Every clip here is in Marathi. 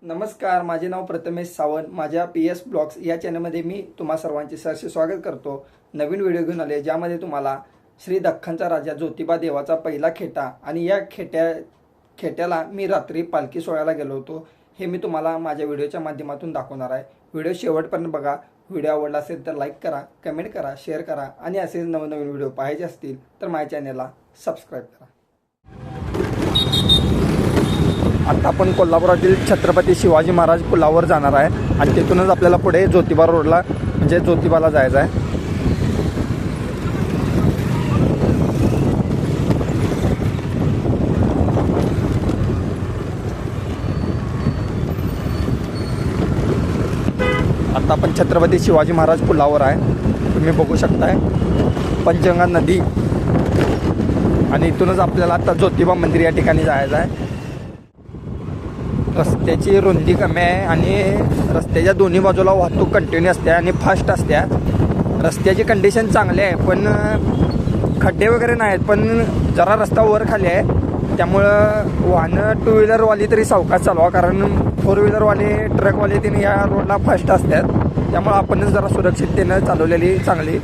नमस्कार, माझे नाव प्रथमेश सावंत. माझ्या PS ब्लॉग्स या चॅनलमध्ये मी तुम्हा सर्वांचे सहर्ष स्वागत करतो. नवीन व्हिडिओ घेऊन आले ज्यामध्ये तुम्हाला श्री दख्खनचा राजा ज्योतिबा देवाचा पहिला खेटा आणि या खेट्याला मी रात्री पालखी सोहळ्याला गेलो होतो हे मी तुम्हाला माझ्या व्हिडिओच्या माध्यमातून दाखवणार आहे. व्हिडिओ शेवटपर्यंत बघा. व्हिडिओ आवडला असेल तर लाईक करा, कमेंट करा, शेअर करा आणि असेच नवनवीन व्हिडिओ पाहायचे असतील तर माझ्या चॅनलला सबस्क्राईब करा. आता आपण कोल्हापुरातील छत्रपती शिवाजी महाराज पुलावर जाणार आहे आणि तिथूनच आपल्याला पुढे ज्योतिबा रोडला म्हणजे ज्योतिबाला जायचं आहे. आता आपण छत्रपती शिवाजी महाराज पुलावर आहे. तुम्ही बघू शकताय पंचगंगा नदी आणि इथूनच आपल्याला आता ज्योतिबा मंदिर या ठिकाणी जायचं आहे. रस्त्याची रुंदी कमी आहे आणि रस्त्याच्या दोन्ही बाजूला वाहतूक कंटिन्यू असते आणि फास्ट असते. रस्त्याची कंडिशन चांगली आहे पण खड्डे वगैरे नाहीत, पण जरा रस्ता वर खाली आहे त्यामुळं वाहनं टू व्हीलरवाली तरी सावकाश चालवा, कारण फोर व्हीलरवाले ट्रकवाले तिने या रोडला फास्ट असतात त्यामुळं आपणच जरा सुरक्षिततेनं चालवलेली चांगली.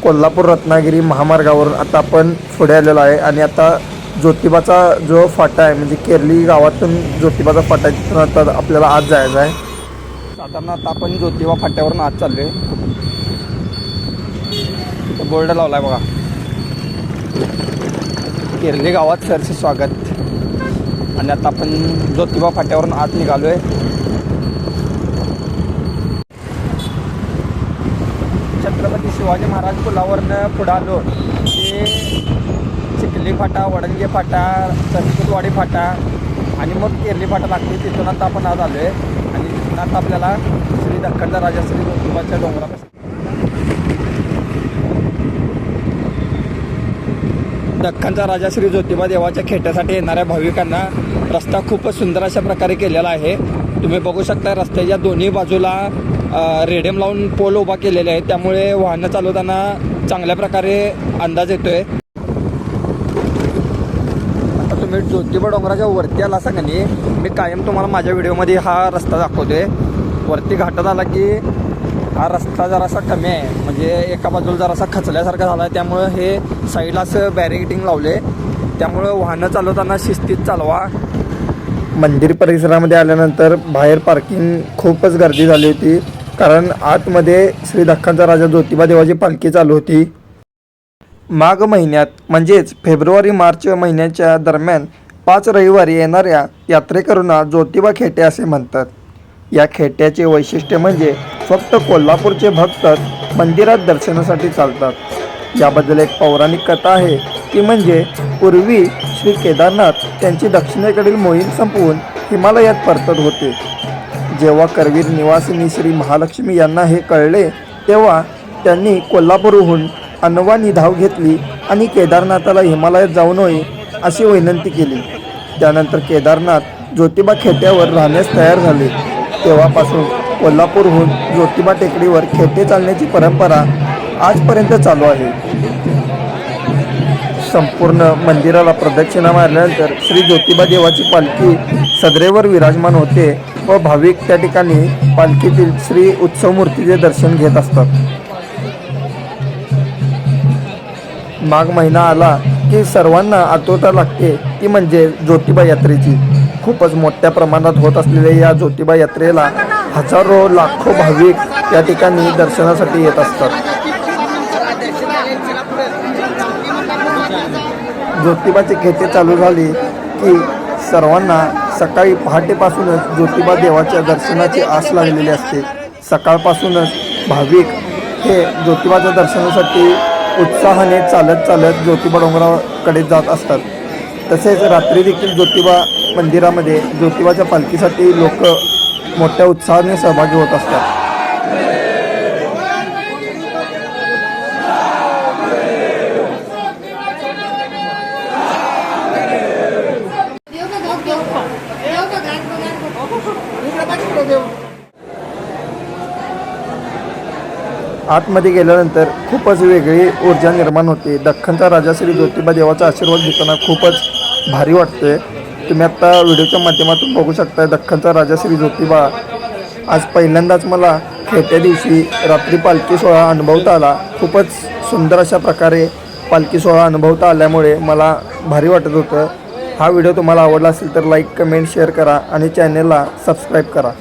कोल्हापूर रत्नागिरी महामार्गावर आता आपण पुढे आलेलो आहे आणि आता ज्योतिबाचा जो फाटा आहे म्हणजे केरली गावातून ज्योतिबाचा फाटा आहे तिथून आता आपल्याला आत जायचं आहे. साधारण आता आपण ज्योतिबा फाट्यावरून आत चाललो आहे. बोर्ड लावला आहे बघा, केरली गावात सरचे स्वागत. आणि आता आपण ज्योतिबा फाट्यावरून आत निघालो आहे. छत्रपती शिवाजी महाराज पुलावरनं पुढं आलो ते चिखली फाटा, वडंगे फाटा, संस्कृतवाडी फाटा आणि मग केरली फाटा लागते. तिथून आता आपण आज आलो आहे आणि तिथून आता आपल्याला श्री दख्खनचा राजा श्री ज्योतिबाच्या डोंगरापासून दख्खनचा राजा श्री ज्योतिबा देवाच्या खेट्यासाठी येणाऱ्या भाविकांना रस्ता खूपच सुंदर अशा प्रकारे केलेला आहे. तुम्ही बघू शकता रस्त्याच्या दोन्ही बाजूला रेडियम लावून पोल उभा केलेले आहेत त्यामुळे वाहनं चालवताना चांगल्या प्रकारे अंदाज येतोय. आता तुम्ही ज्योतिबा डोंगराच्या वरती आला असा का नाही, मी कायम तुम्हाला माझ्या व्हिडिओमध्ये हा रस्ता दाखवतोय. वरती घाटात आला की हा रस्ता जरासा कमी आहे, म्हणजे एका बाजूला जरासा खचल्यासारखा झाला आहे त्यामुळं हे साईडला असं बॅरिकेडिंग लावले त्यामुळं वाहनं चालवताना शिस्तीत चालवा. मंदिर परिसरामध्ये आल्यानंतर बाहेर पार्किंग खूपच गर्दी झाली होती, कारण आतमध्ये श्री दख्खनचा राजा ज्योतिबा देवाची पालखी चालू होती. माघ महिन्यात म्हणजेच फेब्रुवारी-मार्च महिन्याच्या दरम्यान 5 रविवारी येणाऱ्या यात्रेकरूंना ज्योतिबा खेटे असे म्हणतात. या खेट्याचे वैशिष्ट्य म्हणजे फक्त कोल्हापूरचे भक्तच मंदिरात दर्शनासाठी चालतात. याबद्दल एक पौराणिक कथा आहे, ती म्हणजे पूर्वी श्री केदारनाथ त्यांची दक्षिणेकडील मोहीम संपवून हिमालयात परतत होते. जेव्हा करवीर निवासिनी श्री महालक्ष्मी यांना हे कळले तेव्हा त्यांनी कोल्हापूरहून अनवानी धाव घेतली आणि केदारनाथाला हिमालयात जाऊ नये अशी विनंती केली. त्यानंतर केदारनाथ ज्योतिबा खेट्यावर राहण्यास तयार झाले. तेव्हापासून कोल्हापूरहून ज्योतिबा टेकडीवर खेटे चालण्याची परंपरा आजपर्यंत चालू आहे. संपूर्ण मंदिराला प्रदक्षिणा मारल्यानंतर श्री ज्योतिबा देवाची पालखी सदरेवर विराजमान होते व भाविक त्या ठिकाणी पालखीतील श्री उत्सव मूर्तीचे दर्शन घेत असतात. माघ महिना आला की सर्वांना आतुरता लागते, ती म्हणजे ज्योतिबा यात्रेची. खूपच मोठ्या प्रमाणात होत असलेल्या या ज्योतिबा यात्रेला हजारो लाखो भाविक या ठिकाणी दर्शनासाठी येत असतात. ज्योतिबाचे खेटे चालू झाले की सर्वांना सकाळी पहाटेपासूनच ज्योतिबा देवाच्या दर्शनाची आस लागलेली असते. सकाळपासूनच भाविक हे ज्योतिबाच्या दर्शनासाठी उत्साहाने चालत ज्योतिबा डोंगराकडे जात असतात. तसेच रात्री देखील ज्योतिबा मंदिरामध्ये ज्योतिबाच्या पालखीसाठी लोक मोठ्या उत्साहाने सहभागी होत असतात. आतमध्ये गेल्यानंतर खूपच वेगळी ऊर्जा निर्माण होते. दख्खनचा राजा श्री ज्योतिबा देवाचा आशीर्वाद घेताना खूपच भारी वाटतोय. तुम्ही आत्ता व्हिडिओच्या माध्यमातून बघू शकता दख्खनचा राजा श्री ज्योतिबा आज पहिल्यांदाच मला खेळत्या दिवशी रात्री पालखी सोहळा अनुभवता आला. खूपच सुंदर अशा प्रकारे पालखी सोहळा अनुभवता आल्यामुळे मला भारी वाटत होतं. हा व्हिडिओ तुम्हाला आवडला असेल तर लाईक, कमेंट, शेअर करा आणि चॅनलला सबस्क्राईब करा.